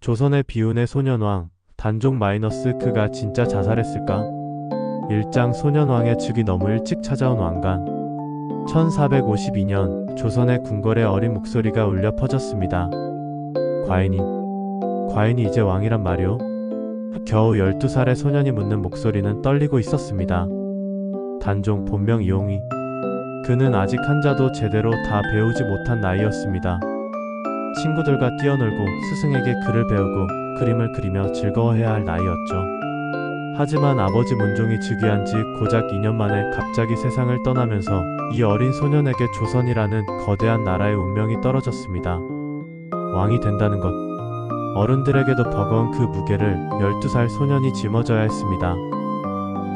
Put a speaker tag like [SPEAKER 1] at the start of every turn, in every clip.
[SPEAKER 1] 조선의 비운의 소년왕 단종 마이너스 그가 진짜 자살했을까? 1장 소년왕의 죽이 너무 일찍 찾아온 왕관. 1452년 조선의 궁궐에 어린 목소리가 울려 퍼졌습니다. 과인이 이제 왕이란 말이오? 겨우 12살의 소년이 묻는 목소리는 떨리고 있었습니다. 단종 본명 이용희. 그는 아직 한자도 제대로 다 배우지 못한 나이였습니다. 친구들과 뛰어놀고 스승에게 글을 배우고 그림을 그리며 즐거워해야 할 나이였죠. 하지만 아버지 문종이 즉위한 지 고작 2년 만에 갑자기 세상을 떠나면서 이 어린 소년에게 조선이라는 거대한 나라의 운명이 떨어졌습니다. 왕이 된다는 것. 어른들에게도 버거운 그 무게를 12살 소년이 짊어져야 했습니다.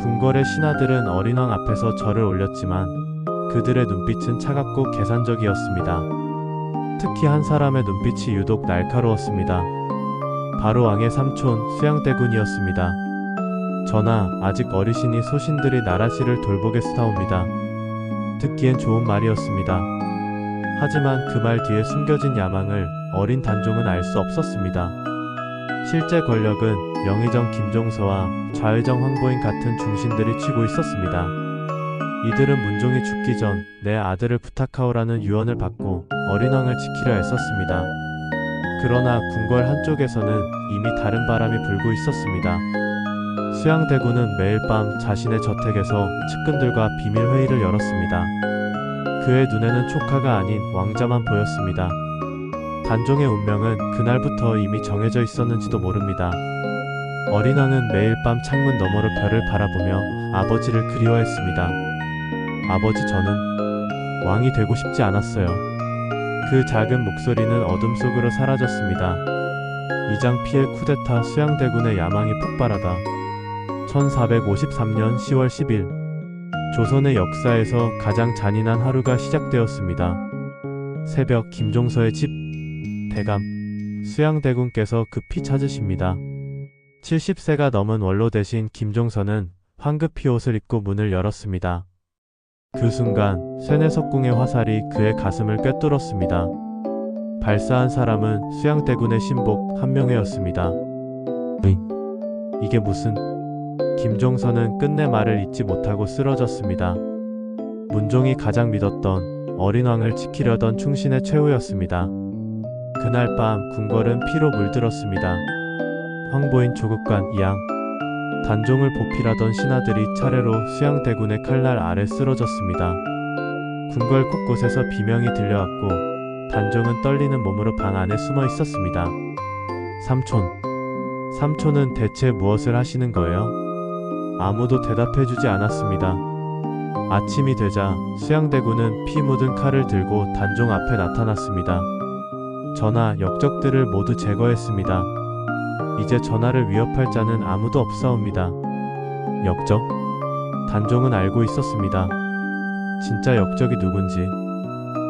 [SPEAKER 1] 궁궐의 신하들은 어린 왕 앞에서 절을 올렸지만 그들의 눈빛은 차갑고 계산적이었습니다. 특히 한 사람의 눈빛이 유독 날카로웠습니다. 바로 왕의 삼촌 수양대군이었습니다. 전하, 아직 어리시니 소신들이 나라시를 돌보겠사옵니다. 듣기엔 좋은 말이었습니다. 하지만 그 말 뒤에 숨겨진 야망을 어린 단종은 알 수 없었습니다. 실제 권력은 영의정 김종서와 좌의정 황보인 같은 중신들이 쥐고 있었습니다. 이들은 문종이 죽기 전 내 아들을 부탁하오라는 유언을 받고 어린 왕을 지키려 애썼습니다. 그러나 궁궐 한쪽에서는 이미 다른 바람이 불고 있었습니다. 수양대군은 매일 밤 자신의 저택에서 측근들과 비밀 회의를 열었습니다. 그의 눈에는 촉하가 아닌 왕자만 보였습니다. 단종의 운명은 그날부터 이미 정해져 있었는지도 모릅니다. 어린 왕은 매일 밤 창문 너머로 별을 바라보며 아버지를 그리워했습니다. 아버지, 저는 왕이 되고 싶지 않았어요. 그 작은 목소리는 어둠 속으로 사라졌습니다. 이장 피해 쿠데타 수양대군의 야망이 폭발하다. 1453년 10월 10일 조선의 역사에서 가장 잔인한 하루가 시작되었습니다. 새벽 김종서의 집. 대감 수양대군께서 급히 찾으십니다. 70세가 넘은 원로 대신 김종서는 황급히 옷을 입고 문을 열었습니다. 그 순간 쇠뇌석궁의 화살이 그의 가슴을 꿰뚫었습니다. 발사한 사람은 수양대군의 신복 한명회였습니다. 이게 무슨... 김종서는 끝내 말을 잇지 못하고 쓰러졌습니다. 문종이 가장 믿었던 어린 왕을 지키려던 충신의 최후였습니다. 그날 밤 궁궐은 피로 물들었습니다. 황보인 조급관 이양, 단종을 보필하던 신하들이 차례로 수양대군의 칼날 아래 쓰러졌습니다. 궁궐 곳곳에서 비명이 들려왔고 단종은 떨리는 몸으로 방 안에 숨어 있었습니다. 삼촌은 대체 무엇을 하시는 거예요? 아무도 대답해주지 않았습니다. 아침이 되자 수양대군은 피 묻은 칼을 들고 단종 앞에 나타났습니다. 전하, 역적들을 모두 제거했습니다. 이제 전하를 위협할 자는 아무도 없사옵니다. 역적? 단종은 알고 있었습니다. 진짜 역적이 누군지.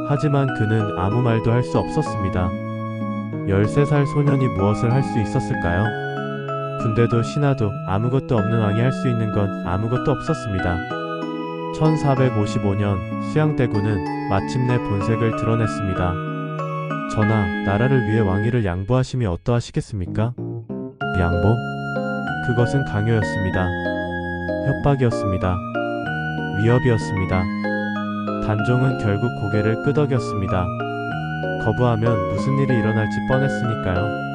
[SPEAKER 1] 하지만 그는 아무 말도 할 수 없었습니다. 13살 소년이 무엇을 할 수 있었을까요? 군대도 신하도 아무것도 없는 왕이 할 수 있는 건 아무것도 없었습니다. 1455년 수양대군은 마침내 본색을 드러냈습니다. 전하, 나라를 위해 왕위를 양보하심이 어떠하시겠습니까? 양보? 그것은 강요였습니다. 협박이었습니다. 위협이었습니다. 단종은 결국 고개를 끄덕였습니다. 거부하면 무슨 일이 일어날지 뻔했으니까요.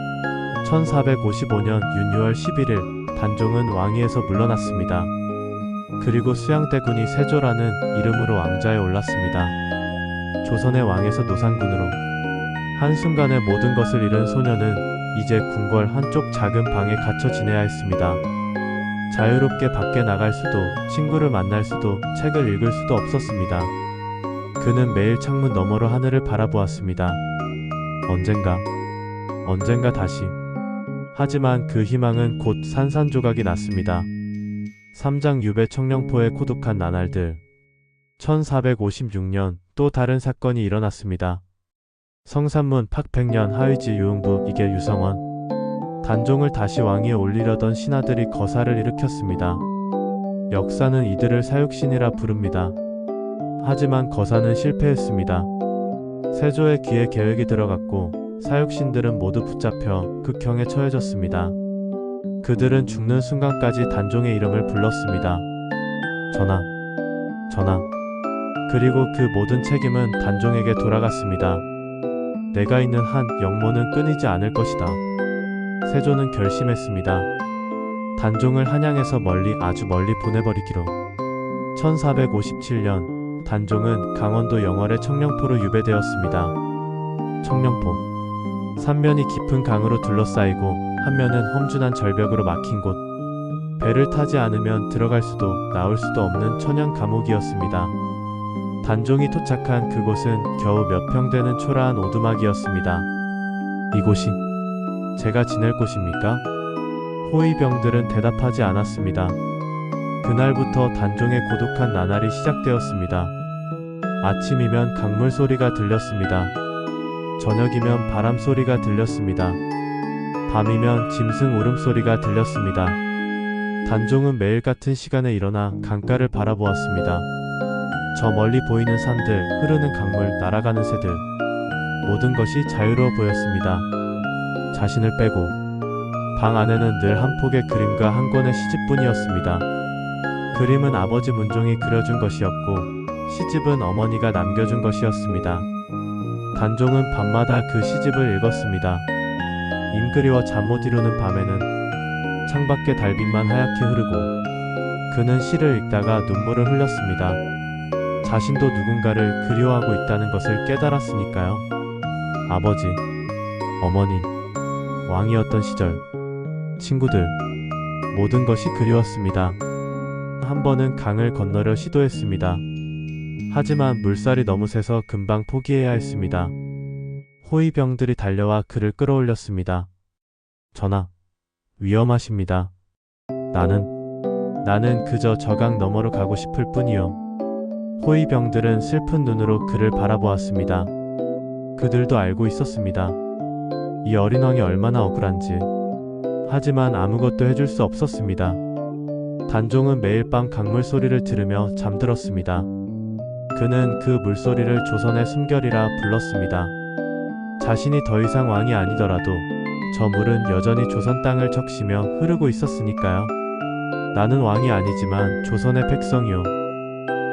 [SPEAKER 1] 1455년 윤유월 11일 단종은 왕위에서 물러났습니다. 그리고 수양대군이 세조라는 이름으로 왕좌에 올랐습니다. 조선의 왕에서 노상군으로. 한순간에 모든 것을 잃은 소녀는 이제 궁궐 한쪽 작은 방에 갇혀 지내야 했습니다. 자유롭게 밖에 나갈 수도, 친구를 만날 수도, 책을 읽을 수도 없었습니다. 그는 매일 창문 너머로 하늘을 바라보았습니다. 언젠가 다시. 하지만 그 희망은 곧 산산조각이 났습니다. 3장 유배 청령포의 고독한 나날들. 1456년 또 다른 사건이 일어났습니다. 성산문 팍백년 하의지 유흥부 이계 유성원. 단종을 다시 왕위에 올리려던 신하들이 거사를 일으켰습니다. 역사는 이들을 사육신이라 부릅니다. 하지만 거사는 실패했습니다. 세조의 귀에 계획이 들어갔고 사육신들은 모두 붙잡혀 극형에 처해졌습니다. 그들은 죽는 순간까지 단종의 이름을 불렀습니다. 전하, 전하. 그리고 그 모든 책임은 단종에게 돌아갔습니다. 내가 있는 한 영모는 끊이지 않을 것이다. 세조는 결심했습니다. 단종을 한양에서 멀리 아주 멀리 보내버리기로. 1457년 단종은 강원도 영월의 청령포로 유배되었습니다. 청령포. 삼면이 깊은 강으로 둘러싸이고 한 면은 험준한 절벽으로 막힌 곳. 배를 타지 않으면 들어갈 수도 나올 수도 없는 천연 감옥이었습니다. 단종이 도착한 그곳은 겨우 몇 평 되는 초라한 오두막이었습니다. 이곳이 제가 지낼 곳입니까? 호위병들은 대답하지 않았습니다. 그날부터 단종의 고독한 나날이 시작되었습니다. 아침이면 강물 소리가 들렸습니다. 저녁이면 바람 소리가 들렸습니다. 밤이면 짐승 울음소리가 들렸습니다. 단종은 매일 같은 시간에 일어나 강가를 바라보았습니다. 저 멀리 보이는 산들, 흐르는 강물, 날아가는 새들, 모든 것이 자유로워 보였습니다. 자신을 빼고 방 안에는 늘 한 폭의 그림과 한 권의 시집뿐이었습니다. 그림은 아버지 문종이 그려준 것이었고 시집은 어머니가 남겨준 것이었습니다. 단종은 밤마다 그 시집을 읽었습니다. 임그리워 잠 못 이루는 밤에는 창밖에 달빛만 하얗게 흐르고 그는 시를 읽다가 눈물을 흘렸습니다. 자신도 누군가를 그리워하고 있다는 것을 깨달았으니까요. 아버지, 어머니, 왕이었던 시절, 친구들, 모든 것이 그리웠습니다. 한 번은 강을 건너려 시도했습니다. 하지만 물살이 너무 세서 금방 포기해야 했습니다. 호위병들이 달려와 그를 끌어올렸습니다. 전하, 위험하십니다. 나는 그저 저강 너머로 가고 싶을 뿐이요. 호위병들은 슬픈 눈으로 그를 바라보았습니다. 그들도 알고 있었습니다. 이 어린 왕이 얼마나 억울한지. 하지만 아무것도 해줄 수 없었습니다. 단종은 매일 밤 강물 소리를 들으며 잠들었습니다. 그는 그 물소리를 조선의 숨결이라 불렀습니다. 자신이 더 이상 왕이 아니더라도 저 물은 여전히 조선 땅을 적시며 흐르고 있었으니까요. 나는 왕이 아니지만 조선의 백성이요.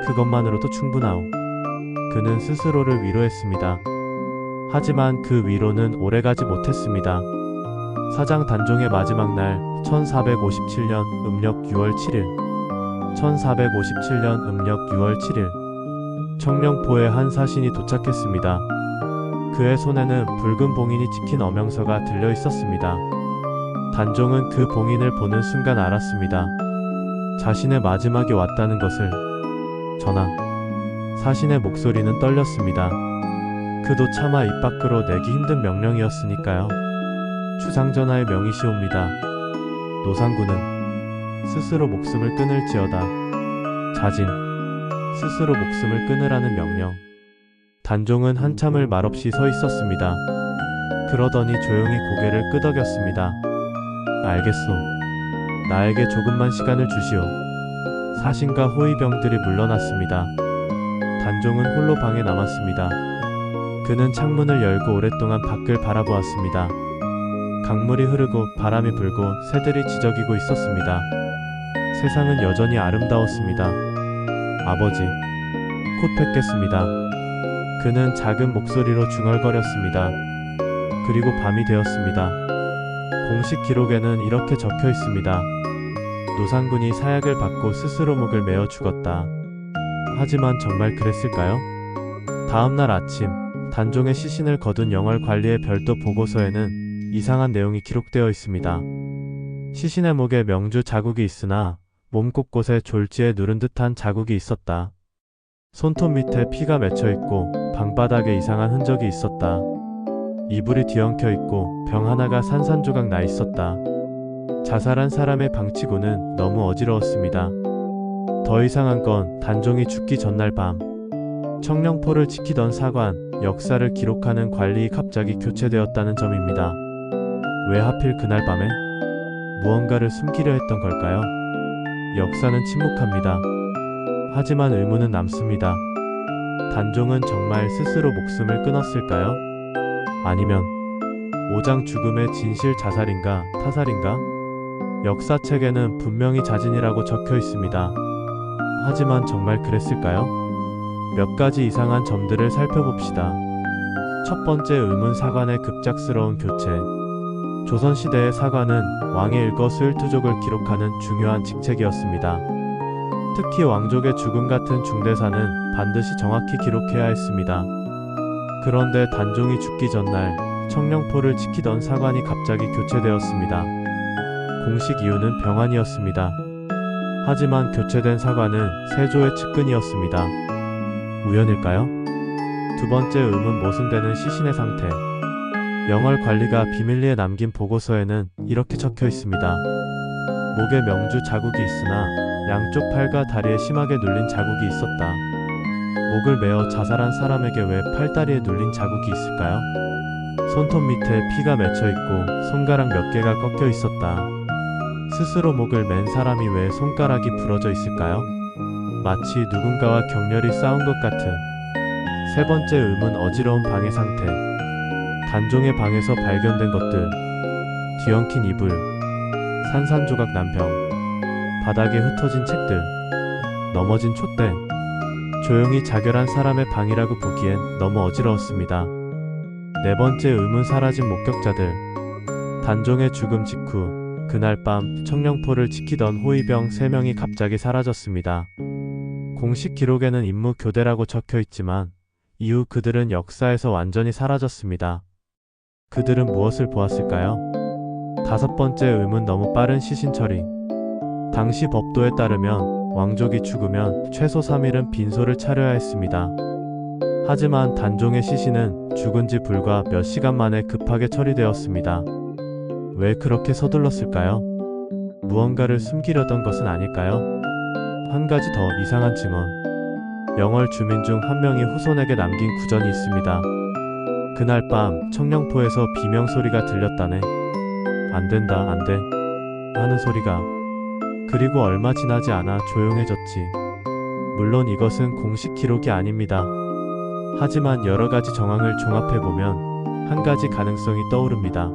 [SPEAKER 1] 그것만으로도 충분하오. 그는 스스로를 위로했습니다. 하지만 그 위로는 오래가지 못했습니다. 사장 단종의 마지막 날 1457년 음력 6월 7일 1457년 음력 6월 7일 청령포에 한 사신이 도착했습니다. 그의 손에는 붉은 봉인이 찍힌 어명서가 들려 있었습니다. 단종은 그 봉인을 보는 순간 알았습니다. 자신의 마지막이 왔다는 것을. 전하, 사신의 목소리는 떨렸습니다. 그도 차마 입 밖으로 내기 힘든 명령이었으니까요. 주상전하의 명이시옵니다. 노상군은 스스로 목숨을 끊을지어다. 자진, 스스로 목숨을 끊으라는 명령. 단종은 한참을 말없이 서 있었습니다. 그러더니 조용히 고개를 끄덕였습니다. 알겠소. 나에게 조금만 시간을 주시오. 사신과 호위병들이 물러났습니다. 단종은 홀로 방에 남았습니다. 그는 창문을 열고 오랫동안 밖을 바라보았습니다. 강물이 흐르고 바람이 불고 새들이 지저귀고 있었습니다. 세상은 여전히 아름다웠습니다. 아버지, 곧 뵙겠습니다. 그는 작은 목소리로 중얼거렸습니다. 그리고 밤이 되었습니다. 공식 기록에는 이렇게 적혀 있습니다. 노상군이 사약을 받고 스스로 목을 메어 죽었다. 하지만 정말 그랬을까요? 다음날 아침, 단종의 시신을 거둔 영월 관리의 별도 보고서에는 이상한 내용이 기록되어 있습니다. 시신의 목에 명주 자국이 있으나 몸 곳곳에 졸지에 누른 듯한 자국이 있었다. 손톱 밑에 피가 맺혀 있고 방바닥에 이상한 흔적이 있었다. 이불이 뒤엉켜 있고 병 하나가 산산조각 나 있었다. 자살한 사람의 방치구는 너무 어지러웠습니다. 더 이상한 건 단종이 죽기 전날 밤 청령포를 지키던 사관, 역사를 기록하는 관리이 갑자기 교체되었다는 점입니다. 왜 하필 그날 밤에? 무언가를 숨기려 했던 걸까요? 역사는 침묵합니다. 하지만 의문은 남습니다. 단종은 정말 스스로 목숨을 끊었을까요? 아니면 오장 죽음의 진실 자살인가 타살인가? 역사책에는 분명히 자진이라고 적혀 있습니다. 하지만 정말 그랬을까요? 몇 가지 이상한 점들을 살펴봅시다. 첫 번째 의문 사관의 급작스러운 교체. 조선시대의 사관은 왕의 일거수일투족을 기록하는 중요한 직책이었습니다. 특히 왕족의 죽음 같은 중대사는 반드시 정확히 기록해야 했습니다. 그런데 단종이 죽기 전날 청령포를 지키던 사관이 갑자기 교체되었습니다. 공식 이유는 병환이었습니다. 하지만 교체된 사관은 세조의 측근이었습니다. 우연일까요? 두 번째 의문 모순되는 시신의 상태. 영월 관리가 비밀리에 남긴 보고서에는 이렇게 적혀 있습니다. 목에 명주 자국이 있으나 양쪽 팔과 다리에 심하게 눌린 자국이 있었다. 목을 메어 자살한 사람에게 왜 팔다리에 눌린 자국이 있을까요? 손톱 밑에 피가 맺혀 있고 손가락 몇 개가 꺾여 있었다. 스스로 목을 맨 사람이 왜 손가락이 부러져 있을까요? 마치 누군가와 격렬히 싸운 것 같은. 세 번째 의문 어지러운 방의 상태. 단종의 방에서 발견된 것들. 뒤엉킨 이불, 산산조각 난 병, 바닥에 흩어진 책들, 넘어진 촛대. 조용히 자결한 사람의 방이라고 보기엔 너무 어지러웠습니다. 네 번째 의문 사라진 목격자들. 단종의 죽음 직후 그날 밤 청령포를 지키던 호위병 3명이 갑자기 사라졌습니다. 공식 기록에는 임무 교대라고 적혀 있지만 이후 그들은 역사에서 완전히 사라졌습니다. 그들은 무엇을 보았을까요? 다섯 번째 의문 너무 빠른 시신 처리. 당시 법도에 따르면 왕족이 죽으면 최소 3일은 빈소를 차려야 했습니다. 하지만 단종의 시신은 죽은 지 불과 몇 시간 만에 급하게 처리되었습니다. 왜 그렇게 서둘렀을까요? 무언가를 숨기려던 것은 아닐까요? 한 가지 더 이상한 증언. 영월 주민 중 한 명이 후손에게 남긴 구전이 있습니다. 그날 밤 청령포에서 비명소리가 들렸다네. 안 된다, 안 돼. 하는 소리가. 그리고 얼마 지나지 않아 조용해졌지. 물론 이것은 공식 기록이 아닙니다. 하지만 여러 가지 정황을 종합해보면 한 가지 가능성이 떠오릅니다.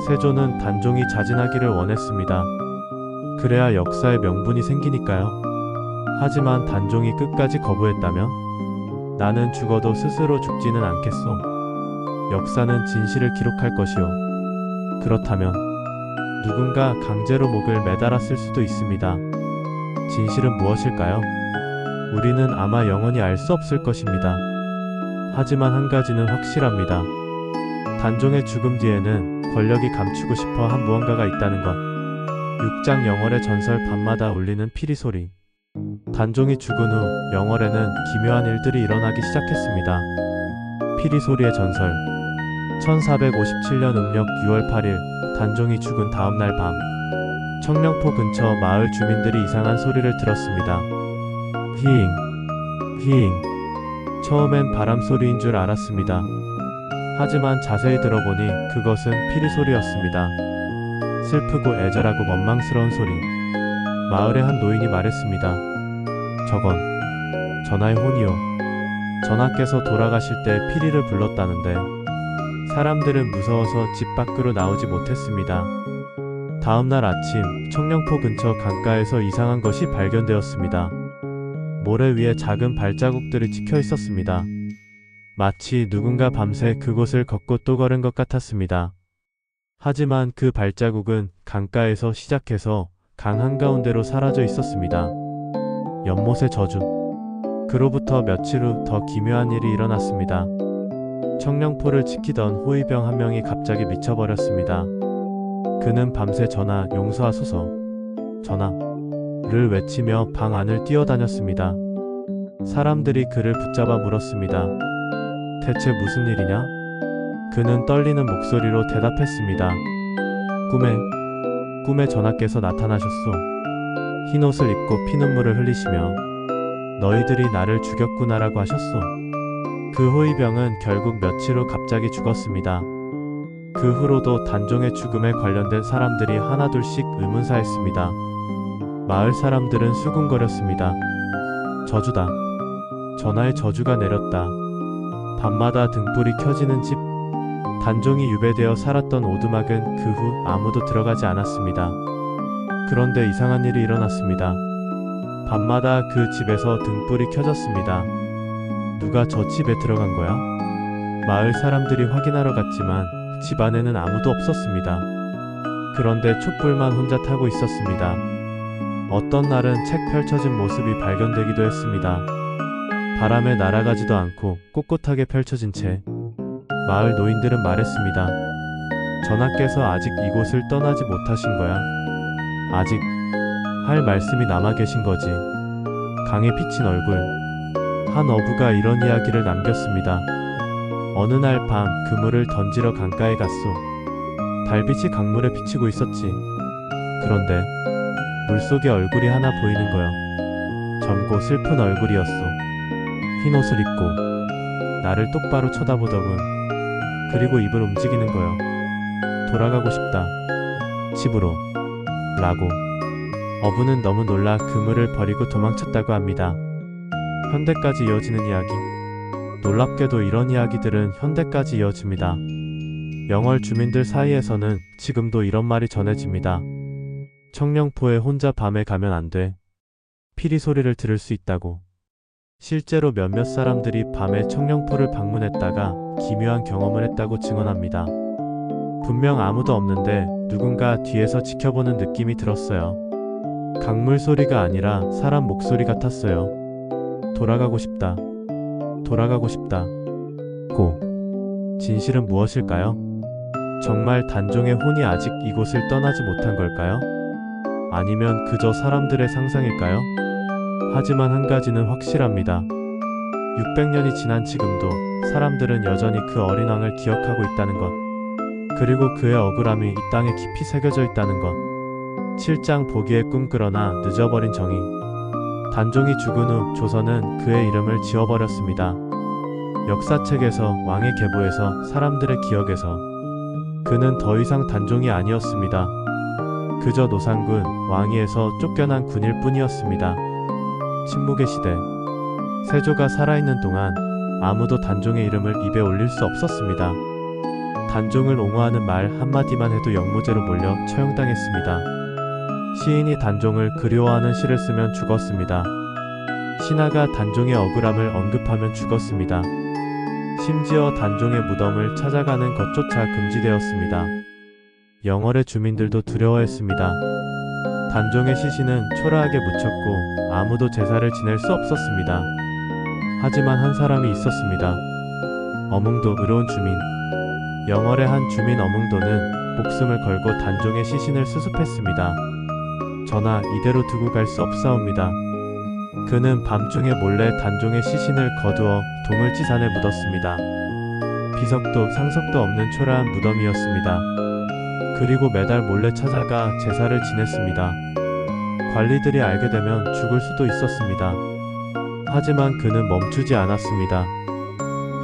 [SPEAKER 1] 세조는 단종이 자진하기를 원했습니다. 그래야 역사에 명분이 생기니까요. 하지만 단종이 끝까지 거부했다면? 나는 죽어도 스스로 죽지는 않겠소. 역사는 진실을 기록할 것이오. 그렇다면 누군가 강제로 목을 매달았을 수도 있습니다. 진실은 무엇일까요? 우리는 아마 영원히 알 수 없을 것입니다. 하지만 한 가지는 확실합니다. 단종의 죽음 뒤에는 권력이 감추고 싶어 한 무언가가 있다는 것. 6장 영월의 전설 밤마다 울리는 피리 소리. 단종이 죽은 후 영월에는 기묘한 일들이 일어나기 시작했습니다. 피리 소리의 전설. 1457년 음력 6월 8일 단종이 죽은 다음날 밤 청령포 근처 마을 주민들이 이상한 소리를 들었습니다. 휘잉, 휘잉. 처음엔 바람 소리인 줄 알았습니다. 하지만 자세히 들어보니 그것은 피리 소리였습니다. 슬프고 애절하고 원망스러운 소리. 마을의 한 노인이 말했습니다. 저건 전하의 혼이요. 전하께서 돌아가실 때 피리를 불렀다는데 사람들은 무서워서 집 밖으로 나오지 못했습니다. 다음날 아침 청령포 근처 강가에서 이상한 것이 발견되었습니다. 모래 위에 작은 발자국들이 찍혀 있었습니다. 마치 누군가 밤새 그곳을 걷고 또 걸은 것 같았습니다. 하지만 그 발자국은 강가에서 시작해서 강 한가운데로 사라져 있었습니다. 연못의 저주. 그로부터 며칠 후 더 기묘한 일이 일어났습니다. 청령포를 지키던 호위병 한 명이 갑자기 미쳐버렸습니다. 그는 밤새 전하 용서하소서, 전하를 외치며 방 안을 뛰어다녔습니다. 사람들이 그를 붙잡아 물었습니다. 대체 무슨 일이냐? 그는 떨리는 목소리로 대답했습니다. 꿈에 전하께서 나타나셨소. 흰옷을 입고 피눈물을 흘리시며 너희들이 나를 죽였구나라고 하셨소. 그 호위병은 결국 며칠 후 갑자기 죽었습니다. 그 후로도 단종의 죽음에 관련된 사람들이 하나둘씩 의문사했습니다. 마을 사람들은 수군거렸습니다. 저주다. 전하의 저주가 내렸다. 밤마다 등불이 켜지는 집. 단종이 유배되어 살았던 오두막은 그 후 아무도 들어가지 않았습니다. 그런데 이상한 일이 일어났습니다. 밤마다 그 집에서 등불이 켜졌습니다. 누가 저 집에 들어간 거야? 마을 사람들이 확인하러 갔지만 집 안에는 아무도 없었습니다. 그런데 촛불만 혼자 타고 있었습니다. 어떤 날은 책 펼쳐진 모습이 발견되기도 했습니다. 바람에 날아가지도 않고 꼿꼿하게 펼쳐진 채 마을 노인들은 말했습니다. 전하께서 아직 이곳을 떠나지 못하신 거야. 아직 할 말씀이 남아 계신 거지. 강에 비친 얼굴. 한 어부가 이런 이야기를 남겼습니다. 어느 날 밤 그물을 던지러 강가에 갔소. 달빛이 강물에 비치고 있었지. 그런데 물속에 얼굴이 하나 보이는 거요. 젊고 슬픈 얼굴이었소. 흰 옷을 입고 나를 똑바로 쳐다보더군. 그리고 입을 움직이는 거요. 돌아가고 싶다. 집으로. 라고. 어부는 너무 놀라 그물을 버리고 도망쳤다고 합니다. 현대까지 이어지는 이야기. 놀랍게도 이런 이야기들은 현대까지 이어집니다. 영월 주민들 사이에서는 지금도 이런 말이 전해집니다. 청령포에 혼자 밤에 가면 안 돼. 피리 소리를 들을 수 있다고. 실제로 몇몇 사람들이 밤에 청령포를 방문했다가 기묘한 경험을 했다고 증언합니다. 분명 아무도 없는데 누군가 뒤에서 지켜보는 느낌이 들었어요. 강물 소리가 아니라 사람 목소리 같았어요. 돌아가고 싶다. 돌아가고 싶다. 고. 진실은 무엇일까요? 정말 단종의 혼이 아직 이곳을 떠나지 못한 걸까요? 아니면 그저 사람들의 상상일까요? 하지만 한 가지는 확실합니다. 600년이 지난 지금도 사람들은 여전히 그 어린 왕을 기억하고 있다는 것. 그리고 그의 억울함이 이 땅에 깊이 새겨져 있다는 것. 7장 보기에 꿈꾸러나 늦어버린 정의. 단종이 죽은 후 조선은 그의 이름을 지워버렸습니다. 역사책에서, 왕의 계보에서, 사람들의 기억에서 그는 더 이상 단종이 아니었습니다. 그저 노상군, 왕위에서 쫓겨난 군일 뿐이었습니다. 침묵의 시대. 세조가 살아있는 동안 아무도 단종의 이름을 입에 올릴 수 없었습니다. 단종을 옹호하는 말 한마디만 해도 역무죄로 몰려 처형당했습니다. 시인이 단종을 그리워하는 시를 쓰면 죽었습니다. 신하가 단종의 억울함을 언급하면 죽었습니다. 심지어 단종의 무덤을 찾아가는 것조차 금지되었습니다. 영월의 주민들도 두려워했습니다. 단종의 시신은 초라하게 묻혔고 아무도 제사를 지낼 수 없었습니다. 하지만 한 사람이 있었습니다. 어몽도 의로운 주민. 영월의 한 주민 어몽도는 목숨을 걸고 단종의 시신을 수습했습니다. 전하, 이대로 두고 갈 수 없사옵니다. 그는 밤중에 몰래 단종의 시신을 거두어 동을지산에 묻었습니다. 비석도 상석도 없는 초라한 무덤이었습니다. 그리고 매달 몰래 찾아가 제사를 지냈습니다. 관리들이 알게 되면 죽을 수도 있었습니다. 하지만 그는 멈추지 않았습니다.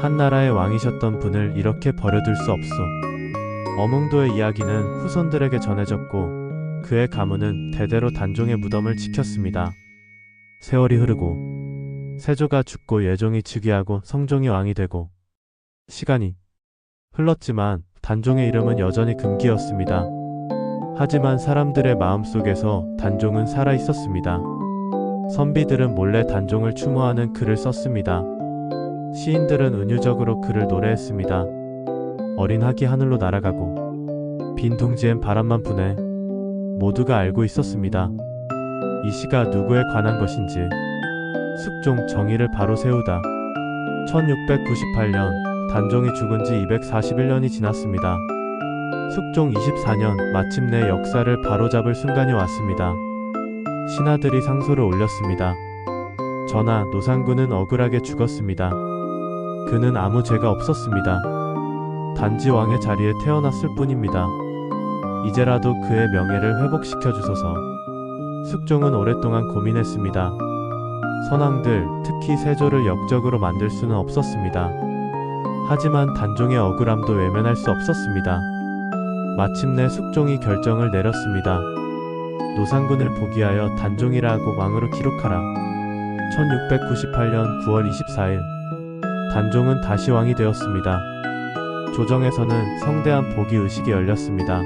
[SPEAKER 1] 한 나라의 왕이셨던 분을 이렇게 버려둘 수 없소. 어몽도의 이야기는 후손들에게 전해졌고 그의 가문은 대대로 단종의 무덤을 지켰습니다. 세월이 흐르고 세조가 죽고 예종이 즉위하고 성종이 왕이 되고 시간이 흘렀지만 단종의 이름은 여전히 금기였습니다. 하지만 사람들의 마음속에서 단종은 살아있었습니다. 선비들은 몰래 단종을 추모하는 글을 썼습니다. 시인들은 은유적으로 그를 노래했습니다. 어린 학이 하늘로 날아가고 빈 둥지엔 바람만 부네. 모두가 알고 있었습니다. 이 시가 누구에 관한 것인지. 숙종 정의를 바로 세우다. 1698년 단종이 죽은 지 241년이 지났습니다. 숙종 24년 마침내 역사를 바로잡을 순간이 왔습니다. 신하들이 상소를 올렸습니다. 전하, 노상군은 억울하게 죽었습니다. 그는 아무 죄가 없었습니다. 단지 왕의 자리에 태어났을 뿐입니다. 이제라도 그의 명예를 회복시켜 주소서. 숙종은 오랫동안 고민했습니다. 선왕들, 특히 세조를 역적으로 만들 수는 없었습니다. 하지만 단종의 억울함도 외면할 수 없었습니다. 마침내 숙종이 결정을 내렸습니다. 노상군을 포기하여 단종이라고 왕으로 기록하라. 1698년 9월 24일 단종은 다시 왕이 되었습니다. 조정에서는 성대한 복위 의식이 열렸습니다.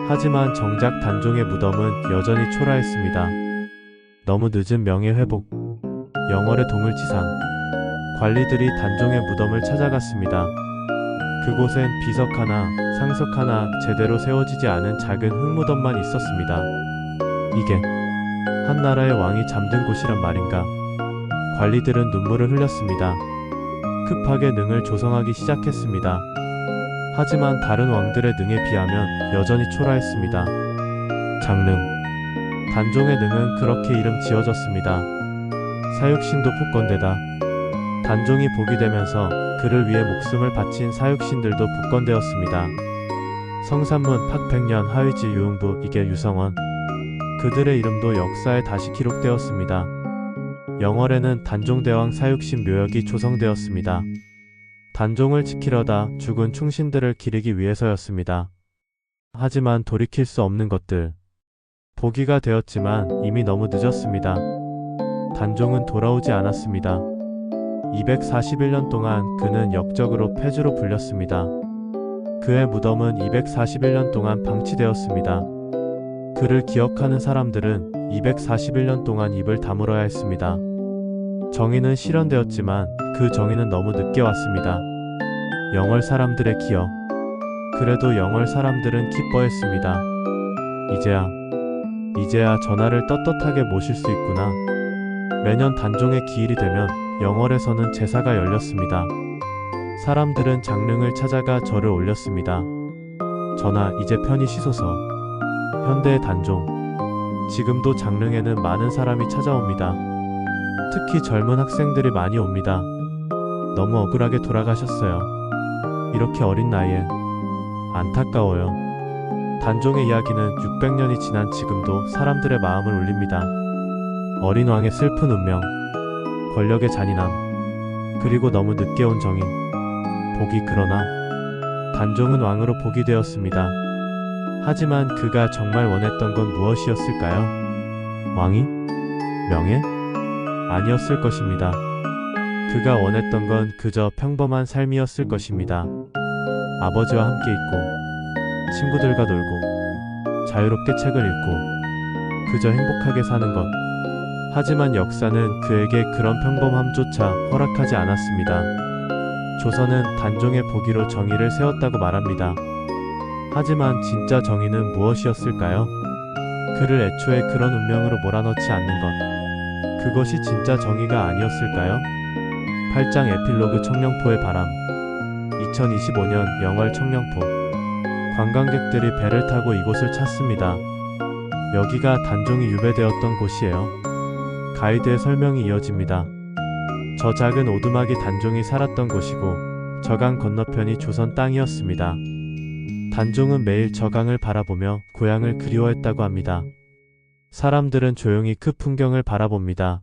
[SPEAKER 1] 하지만 정작 단종의 무덤은 여전히 초라했습니다. 너무 늦은 명예회복, 영월의 동을지상, 관리들이 단종의 무덤을 찾아갔습니다. 그곳엔 비석 하나, 상석 하나 제대로 세워지지 않은 작은 흙무덤만 있었습니다. 이게 한 나라의 왕이 잠든 곳이란 말인가? 관리들은 눈물을 흘렸습니다. 급하게 능을 조성하기 시작했습니다. 하지만 다른 왕들의 능에 비하면 여전히 초라했습니다. 장릉, 단종의 능은 그렇게 이름 지어졌습니다. 사육신도 복권되다. 단종이 복이 되면서 그를 위해 목숨을 바친 사육신들도 복권되었습니다. 성산문 팍백년 하위지 유흥부 이계 유성원, 그들의 이름도 역사에 다시 기록되었습니다. 영월에는 단종대왕 사육신 묘역이 조성되었습니다. 단종을 지키려다 죽은 충신들을 기리기 위해서였습니다. 하지만 돌이킬 수 없는 것들. 복위가 되었지만 이미 너무 늦었습니다. 단종은 돌아오지 않았습니다. 241년 동안 그는 역적으로 폐주로 불렸습니다. 그의 무덤은 241년 동안 방치되었습니다. 그를 기억하는 사람들은 241년 동안 입을 다물어야 했습니다. 정의는 실현되었지만 그 정의는 너무 늦게 왔습니다. 영월 사람들의 기억. 그래도 영월 사람들은 기뻐했습니다. 이제야 전하를 떳떳하게 모실 수 있구나. 매년 단종의 기일이 되면 영월에서는 제사가 열렸습니다. 사람들은 장릉을 찾아가 절을 올렸습니다. 전하, 이제 편히 쉬소서. 현대의 단종. 지금도 장릉에는 많은 사람이 찾아옵니다. 특히 젊은 학생들이 많이 옵니다. 너무 억울하게 돌아가셨어요. 이렇게 어린 나이에. 안타까워요. 단종의 이야기는 600년이 지난 지금도 사람들의 마음을 울립니다. 어린 왕의 슬픈 운명, 권력의 잔인함, 그리고 너무 늦게 온 정의. 복이. 그러나 단종은 왕으로 복이 되었습니다. 하지만 그가 정말 원했던 건 무엇이었을까요? 왕위? 명예? 아니었을 것입니다. 그가 원했던 건 그저 평범한 삶이었을 것입니다. 아버지와 함께 있고, 친구들과 놀고, 자유롭게 책을 읽고, 그저 행복하게 사는 것. 하지만 역사는 그에게 그런 평범함조차 허락하지 않았습니다. 조선은 단종의 복위로 정의를 세웠다고 말합니다. 하지만 진짜 정의는 무엇이었을까요? 그를 애초에 그런 운명으로 몰아넣지 않는 것. 그것이 진짜 정의가 아니었을까요? 8장 에필로그. 청령포의 바람. 2025년 영월 청령포. 관광객들이 배를 타고 이곳을 찾습니다. 여기가 단종이 유배되었던 곳이에요. 가이드의 설명이 이어집니다. 저 작은 오두막이 단종이 살았던 곳이고 저강 건너편이 조선 땅이었습니다. 단종은 매일 저강을 바라보며 고향을 그리워했다고 합니다. 사람들은 조용히 그 풍경을 바라봅니다.